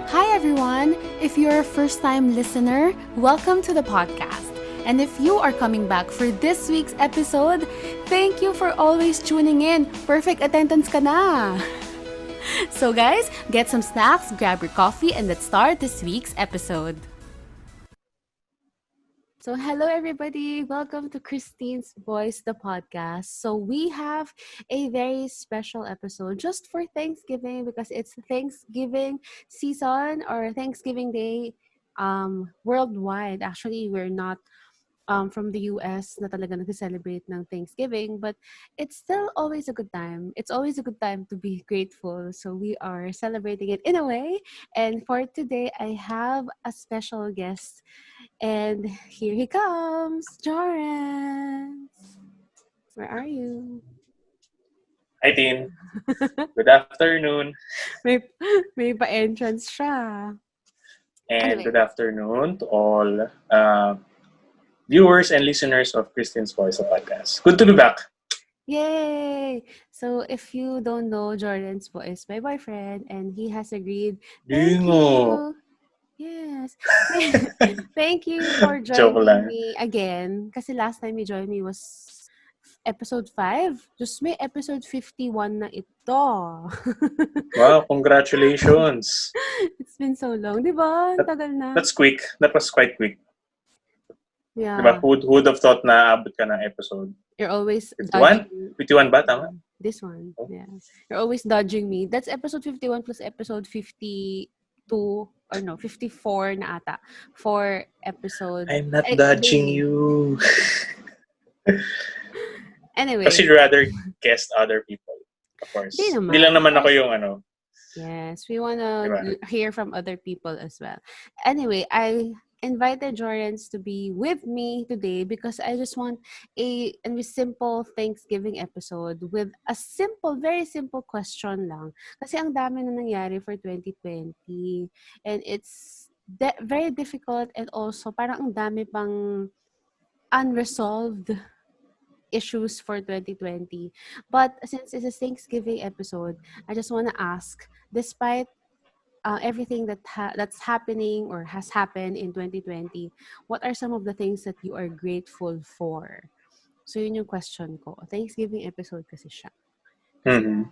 Hi everyone! If you're a first-time listener, welcome to the podcast. And if you are coming back for this week's episode, thank you for always tuning in. Perfect attendance ka na! So guys, get some snacks, grab your coffee, and let's start this week's episode. So hello everybody, welcome to Kristine's Voice, the podcast. So we have a very special episode just for Thanksgiving because it's Thanksgiving season or Thanksgiving Day worldwide. Actually, we're not from the US na talaga nag-celebrate ng Thanksgiving, but it's still always a good time. It's always a good time to be grateful. So we are celebrating it in a way. And for today, I have a special guest. And here he comes, Jorenz. Where are you? Hi, Tin. Good afternoon. may, may pa-entrance siya. And Anyway. good afternoon to all viewers and listeners of Kristine's Voice, the podcast. Good to be back. Yay! So if you don't know, Jorenz po is my boyfriend and he has agreed. Thank Bingo. you. Yes. Thank you for Joke joining lang. me again. Kasi last time you joined me was episode 5. Just may episode 51 na ito. Wow, congratulations. It's been so long, di ba? Tagal na. That's quick. That was quite quick. Yeah. Diba? Who would have thought na abot ka ng episode? You're always 51? dodging. 51 ba? Tama? This one. Oh. Yeah. You're always dodging me. That's episode 51 plus episode 52 or no, 54 na ata. 4 episode. I'm not dodging you. Anyway. Kasi you'd rather guest other people. Of course. Hindi lang naman ako yung ano. Yes, we want to Diba? hear from other people as well. Anyway, I invited Jorenz to be with me today because I just want a simple Thanksgiving episode with a simple, very simple question lang. Kasi ang dami na nangyari for 2020 and it's very difficult and also parang ang dami pang unresolved issues for 2020. But since it's a Thanksgiving episode, I just want to ask, despite everything that's happening or has happened in 2020, what are some of the things that you are grateful for? So yun yung question ko. Thanksgiving episode kasi siya. Mm-hmm.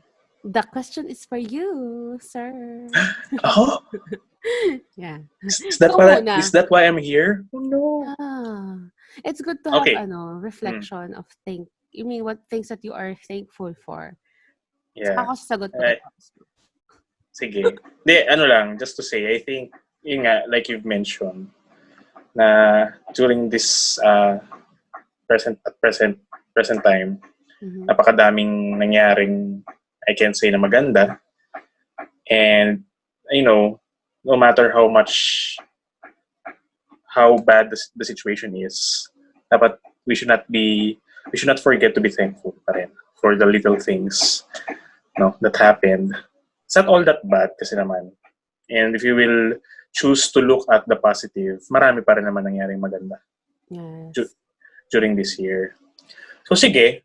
The question is for you, sir. Oh? Yeah. Is that why I'm here? Oh no. Yeah. It's good to have reflection of what things that you are thankful for. Yeah. Ako sasagot pagkatapos mo. Sige. Just to say, I think, yun nga, like you've mentioned, na during this present time, napakadaming nangyaring, I can say, na maganda. And, no matter how bad the situation is, dapat we should not forget to be thankful pa rin for the little things that happened. It's not all that bad kasi naman. And if you will choose to look at the positive, marami pa rin naman nangyaring maganda. Yes. During this year. So sige,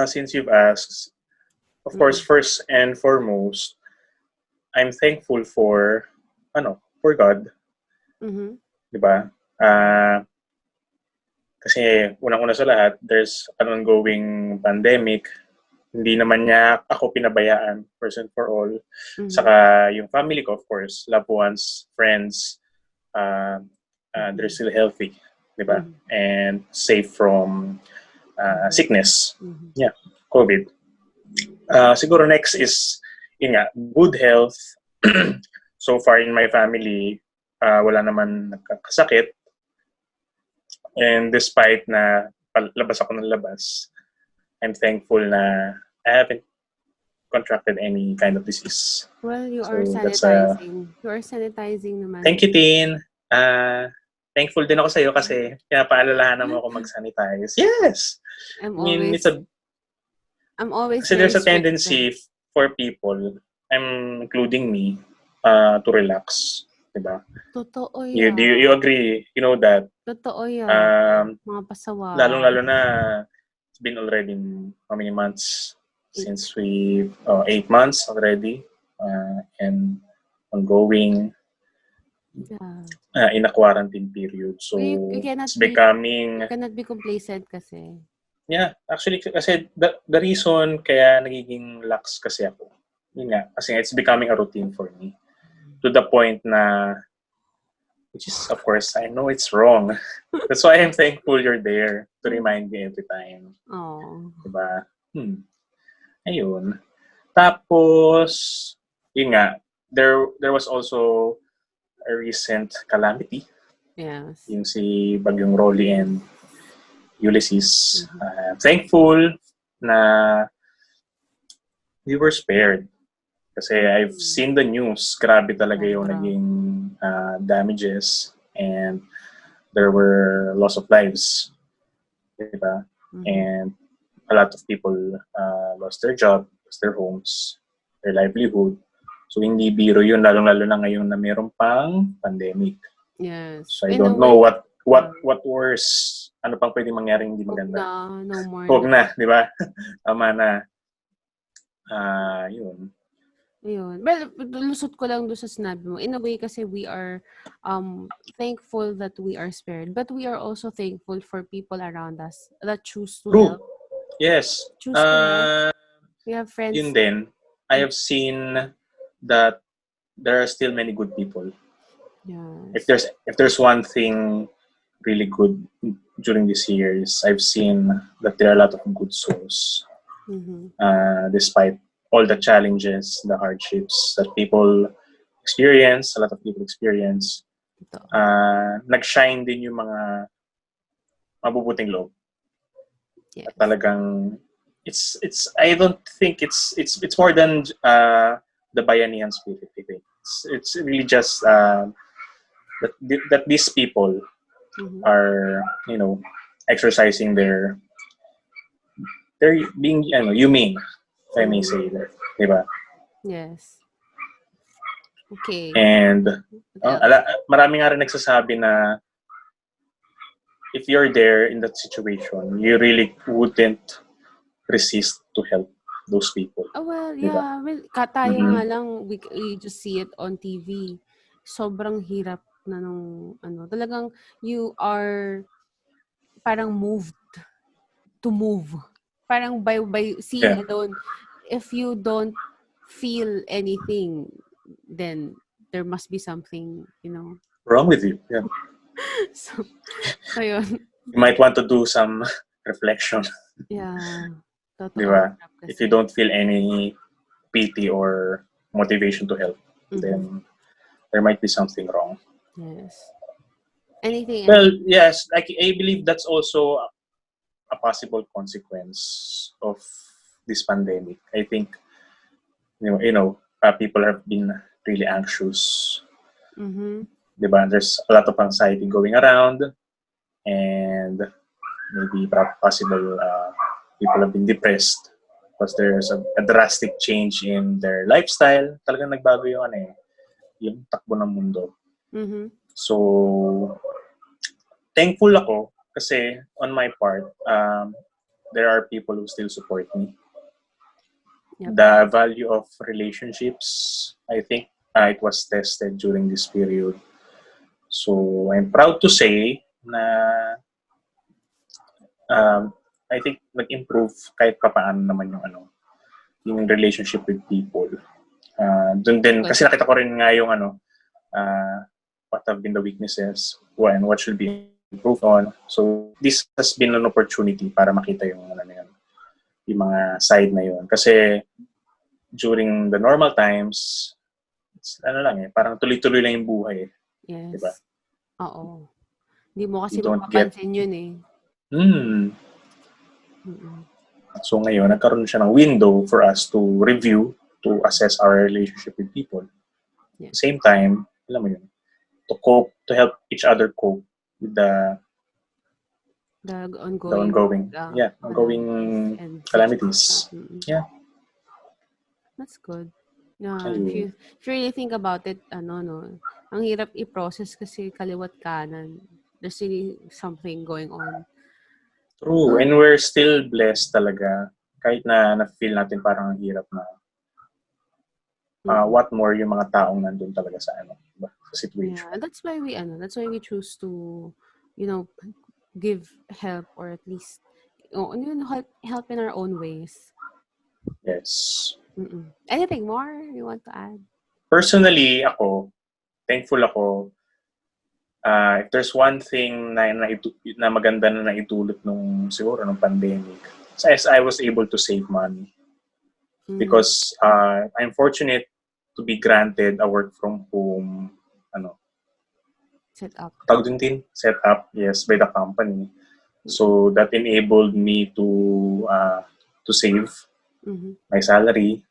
since you've asked, of course, first and foremost, I'm thankful for God. Mm-hmm. Diba? Kasi unang-una sa lahat, there's an ongoing pandemic. Hindi naman niya ako pinabayaan, first and for all. Mm-hmm. Saka yung family ko, of course, loved ones, friends, they're still healthy, diba? Mm-hmm. And safe from sickness. Mm-hmm. Yeah, COVID. Siguro next is, good health. So far in my family, wala naman nagkakasakit. And despite na labas ako ng labas, I'm thankful na I haven't contracted any kind of disease. Well, you are sanitizing. You are sanitizing naman. Thank you, Tin. Thankful din ako sa'yo kasi pinapaalalahanan mo ako mag-sanitize. Yes! I'm always kasi there's a tendency for people, including me, to relax. Diba? Totoo yan. Do you agree? You know that? Totoo yan. Mga pasawa. Lalong-lalo na, it's been already how many months since 8 months already. And ongoing Yeah. in a quarantine period. So You it's becoming, cannot be complacent kasi. yeah, actually kasi the reason kaya nagiging lax kasi ako, yun nga, kasi it's becoming a routine for me. To the point na, which is of course, I know it's wrong. That's why I'm thankful you're there to remind me every time. Oh. Diba? Ayun. Tapos, yun nga, there was also a recent calamity, Yes. yung si Bagyong Rolly and Ulysses. Mhm. Thankful na we were spared. Kasi I've Mm. seen the news, grabe talaga yung Sobra. naging damages and there were loss of lives. Diba? Mhm. And a lot of people lost their job, lost their homes, their livelihood. So hindi biro yun, lalong-lalo na ngayon na mayroon pang pandemic. Yes. So I In a don't know way, what worse, ano pang pwedeng mangyari hindi wag maganda. na, no more Huwag na. na, di ba? Tama na. Yun. Ayun. Well, lusot ko lang doon sa sinabi mo. In a way kasi we are thankful that we are spared, but we are also thankful for people around us that choose to True. help. Yes. Choose to help. We have Yun friends. din. I have seen that there are still many good people. If Yes. there's one thing really good during these years, I've seen that there are a lot of good souls, Mm-hmm. despite all the challenges, the hardships that people experience, a lot of people experience. Totoo. Nag-shine din yung mga mabubuting loob. At Yes. talagang it's I don't think it's more than the bayanihan spirit. I think it's really just that these people Mm-hmm. are exercising their being humane, if I may Mm-hmm. say that, di ba? Yes. Okay. And What else? marami nga rin nagsasabi na if you're there in that situation, you really wouldn't resist to help those people, Oh, well, di ba? yeah. Well, tayo Mm-hmm. nga lang, we just see it on TV. Sobrang hirap na nung, talagang you are parang moved to move. Parang by seeing Yeah, alone, if you don't feel anything, then there must be something, wrong with you. Yeah, So, so yun. you might want to do some reflection, Yeah. di Totoo, ba? hirap If you kasi. don't feel any pity or motivation to help, Mm-hmm. then there might be something wrong. Yes. Anything else? Well, yes, I believe that's also a possible consequence of this pandemic. I think people have been really anxious. Mm-hmm. Diba? There's a lot of anxiety going around, and maybe possible people have been depressed because there's a drastic change in their lifestyle. Talagang nagbago yung takbo ng mundo. Mm-hmm. So, thankful ako kasi on my part, there are people who still support me. Yep. The value of relationships, I think, it was tested during this period. So I'm proud to say na I think nag-improve kahit papaano naman yung relationship with people. Doon din Good. kasi nakita ko rin nga yung uh, what have been the weaknesses and what should be improved on. So this has been an opportunity para makita yung mga side na yun. Kasi during the normal times, parang tuloy-tuloy lang yung buhay, di ba? Yes. Oo. Hindi mo You kasi don't get, mapapansin yun eh. hmm. Mm-mm. So ngayon, nagkaroon siya ng window for us to review, to assess our relationship with people. Yeah. At the same time, alam mo yun, to help each other cope with The the ongoing calamities ongoing and situation. calamities. Mm-mm. Yeah, That's good. Yeah, ayun. if you really think about it, no, ang hirap i-process kasi kaliwat kanan. There's really something going on. True, and we're still blessed talaga kahit na na-feel natin parang ang hirap na Mm-mm. what more yung mga taong nandun talaga sa sa Yeah, situation. and that's why we choose to, you know, give help, or at least, help in our own ways. Yes. Mm-mm. Anything more you want to add? Personally, ako, thankful ako. If there's one thing na maganda na naitulot nung siguro nung pandemic, as I was able to save money Mm, because I'm fortunate to be granted a work from home ano set up. tawag din set up, yes, by the company. Mm-mm. So that enabled me to save Mm-hmm. my salary,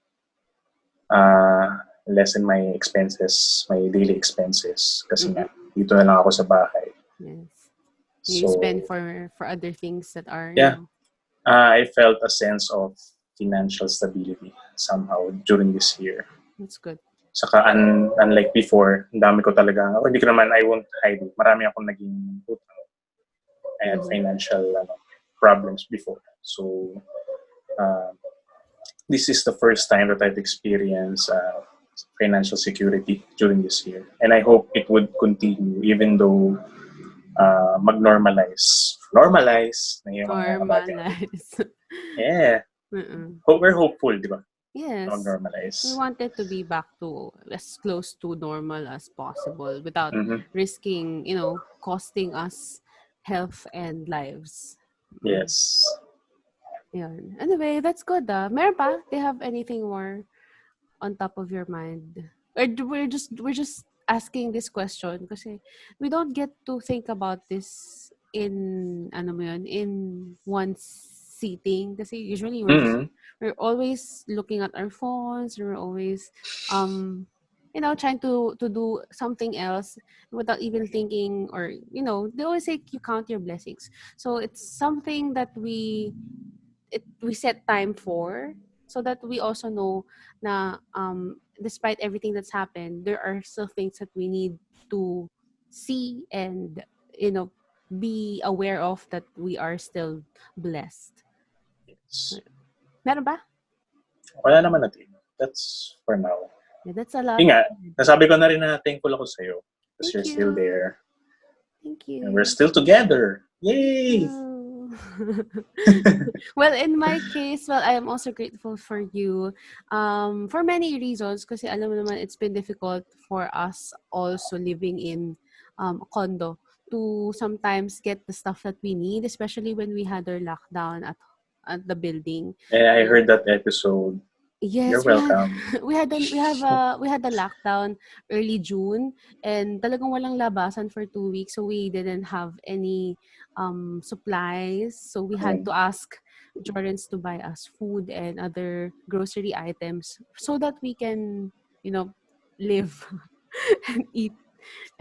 uh, lessen my expenses, my daily expenses kasi nga Mm-mm. dito na lang ako sa bahay. Yes. You spend So for other things that are, yeah, I felt a sense of financial stability somehow during this year. that's good. Saka unlike before, ang dami ko talaga, hindi ko naman, I won't hide it. Marami akong naging utang. I had Mm-hmm. financial problems before. So, uh, this is the first time that I've experienced financial security during this year. And I hope it would continue even though mag-normalize. Normalize na yung mga bagay. Normalize. Yeah. Mm-mm. We're hopeful, di ba? Na Yes. We mag-normalize. want it to be back to as close to normal as possible without Mm-hmm. risking, costing us health and lives. Mm. Yes. Yun. Anyway, that's good. Meron pa? Do you have anything more on top of your mind? Or we're just asking this question kasi we don't get to think about this in ano mo yun, in one sitting kasi usually Mm-hmm. we're always looking at our phones, we're always trying to do something else without even thinking, or they always say you count your blessings. So it's something that we set time for, so that we also know na despite everything that's happened, there are still things that we need to see and you know be aware of, that we are still blessed. Yes. Meron ba? Wala naman natin. That's for now. Yeah, that's a lot. Yun nga, nasabi ko na rin na thankful ako sa'yo because Thank you're still you. there Thank and we're you. still together. Yay! Oh. Well, in my case, I am also grateful for you, for many reasons. Kasi alam mo naman, it's been difficult for us also living in a condo to sometimes get the stuff that we need, especially when we had our lockdown at the building. Yeah, I So, heard that episode. You're yes, we had welcome. we had a lockdown early June, and talagang walang labasan for 2 weeks, so we didn't have any supplies. So we had Mm. to ask Jorenz to buy us food and other grocery items so that we can, live and eat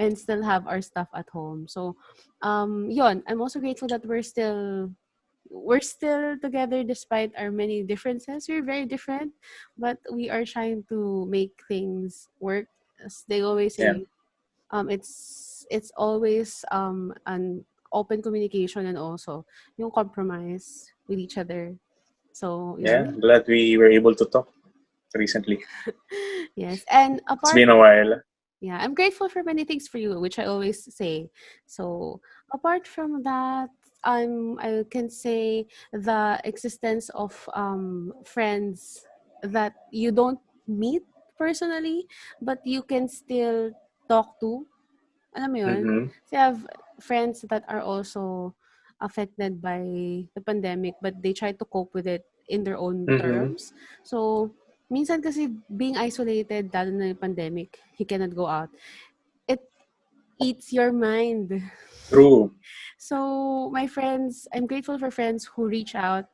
and still have our stuff at home. So yon, I'm also grateful that we're still together despite our many differences. We're very different, but we are trying to make things work. As they always Yeah, say, it's always an open communication, and also yung compromise with each other. So yeah. yun. Glad we were able to talk recently. Yes, and It's apart been a while. Yeah, I'm grateful for many things for you, which I always say. So, apart from that, I can say the existence of friends that you don't meet personally, but you can still talk to. Alam mo yun? Mm-hmm. So, I have friends that are also affected by the pandemic, but they try to cope with it in their own Mm-hmm. terms. So, minsan kasi being isolated, lalo na yung pandemic, you cannot go out, it eats your mind. True. So, my friends, I'm grateful for friends who reach out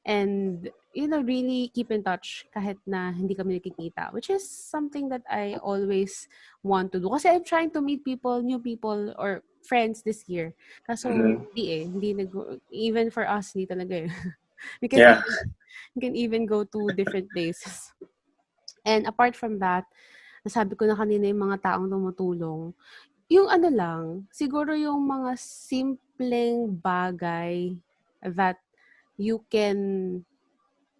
and, really keep in touch kahit na hindi kami nakikita, which is something that I always want to do. Kasi I'm trying to meet people, new people, or friends this year. Kaso, Mm-hmm. hindi even for us, hindi talaga eh. We can Yeah. even, we can even go to different places. And apart from that, nasabi ko na kanina yung mga taong tumutulong. Yung ano lang, siguro yung mga simpleng bagay that you can,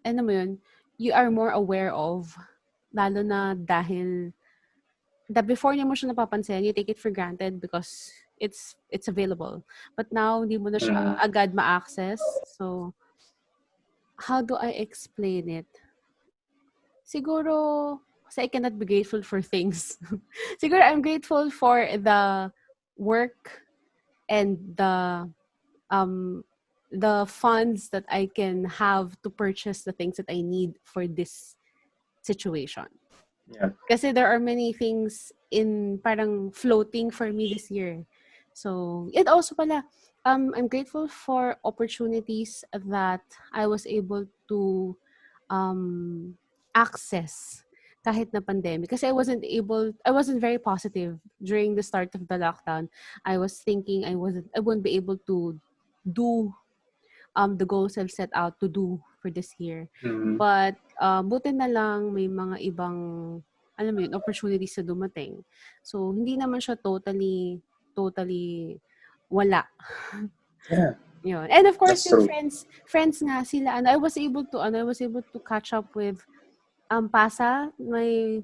ano mo yun, you are more aware of. Lalo na dahil before niyo mo siya napapansin, you take it for granted because it's available. But now, hindi mo na siya Mm. agad ma-access. So, how do I explain it? Siguro, kasi I cannot be grateful for things. Siguro, I'm grateful for the work and um the funds that I can have to purchase the things that I need for this situation. Yeah. Kasi there are many things in parang floating for me this year. So, and also pala, I'm grateful for opportunities that I was able to um, access kahit na pandemic. Kasi I wasn't very positive during the start of the lockdown. I was thinking I wouldn't be able to do the goals I've set out to do for this year. Mm. But buti na lang may mga ibang alam mo yun, opportunities na dumating. So hindi naman siya totally wala. Yeah, Yun. And of course that's yung true. friends nga sila I was able to catch up with Pasa, may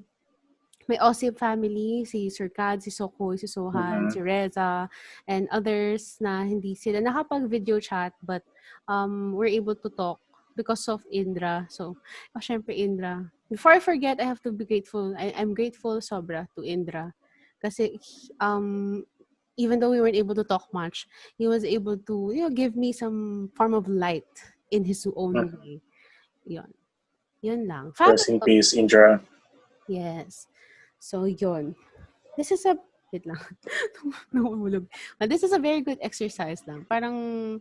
OSIP family, si Sir Kad, si Sokoy, si Sohan, Mm-hmm. si Reza, and others na hindi sila nakapag-video chat but we're able to talk because of Indra. So, syempre Indra. Before I forget, I have to be grateful. I'm grateful sobra to Indra. Kasi, even though we weren't able to talk much, he was able to, give me some form of light in his own way. Yun. Yun lang. Rest Family in peace, Indra. Yes. So, yun. This is a, wait lang. Nahulog. But this is a very good exercise lang. Parang,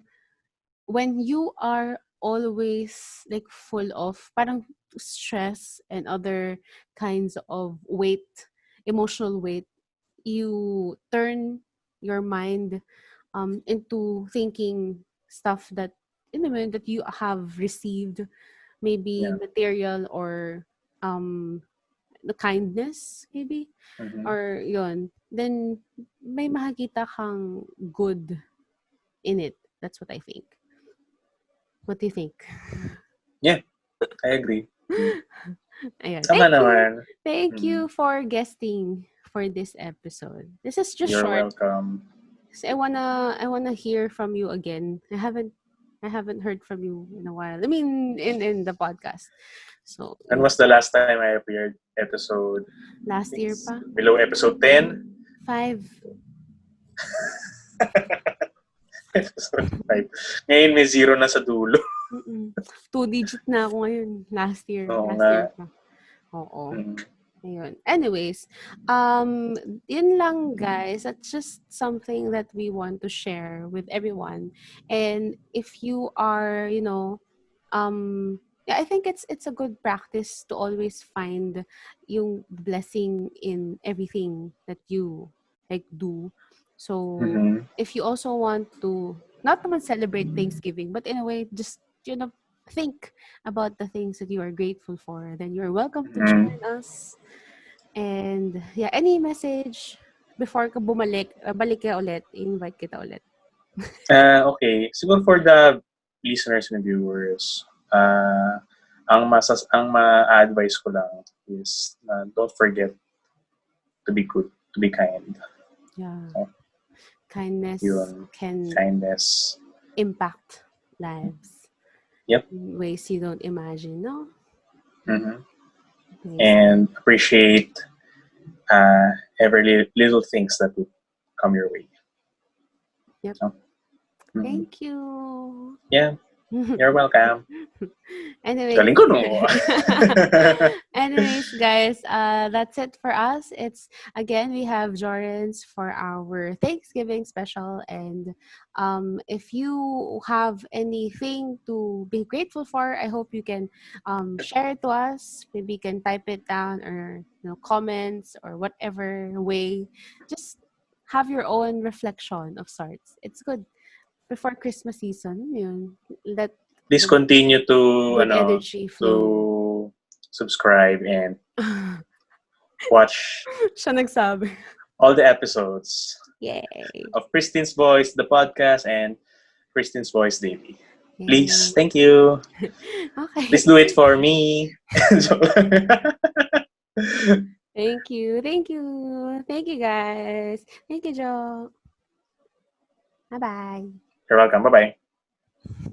when you are always like full of parang stress and other kinds of weight, emotional weight, you turn your mind into thinking stuff that that you have received, maybe Yeah. material or um the kindness maybe Mm-hmm. or yon, then may makikita kang good in it. That's what I think. What do you think? Yeah, I agree. Mm. Ayun. Tama naman. Thank Mm. you for guesting for this episode. This is just You're short. welcome. So I wanna hear from you again. I haven't heard from you in a while. I mean in the podcast. So When yun. was the last time I appeared? Episode, I Last think year it's pa. below episode 10. 5. Episode 5. Ngayon may 0 na sa dulo. Mm. 2 digit na ako ngayon. Last year. Oo Last nga. year pa. Oo. Mm. Ayun. Anyways, yun lang guys. That's just something that we want to share with everyone. And if you are, yeah, I think it's a good practice to always find yung blessing in everything that you like do. So Mm-hmm. if you also want to not naman celebrate Thanksgiving, but in a way just think about the things that you are grateful for, then you're welcome to Mm-hmm. join us. And yeah, any message before ka bumalik, balik ka ulit, invite kita ulit. Okay. Siguro for the listeners and viewers, ang ma-advise ko lang is don't forget to be good, to be kind. Yeah. So, Kindness yun. can Kindness. impact lives Yep. in ways you don't imagine, no? Mm-hmm. Nice. And appreciate every little things that would come your way. Yep. So, Thank you. yeah, you're welcome. Anyways, Galing ko, no? anyways, guys, that's it for us. It's again we have Jorenz for our Thanksgiving special, and if you have anything to be grateful for, I hope you can share it to us. Maybe you can type it down or comments or whatever way. Just have your own reflection of sorts. It's good before Christmas season. Yun, let Please the continue good energy flow. to subscribe and watch Siya nagsabi. all the episodes Yay. of Kristine's Voice, the podcast, and Kristine's Voice Daily. Please, Yay. thank you. Okay. Please do it for me. Thank you. Thank you. Thank you, guys. Thank you, Joe. Bye-bye. You're welcome. Bye bye.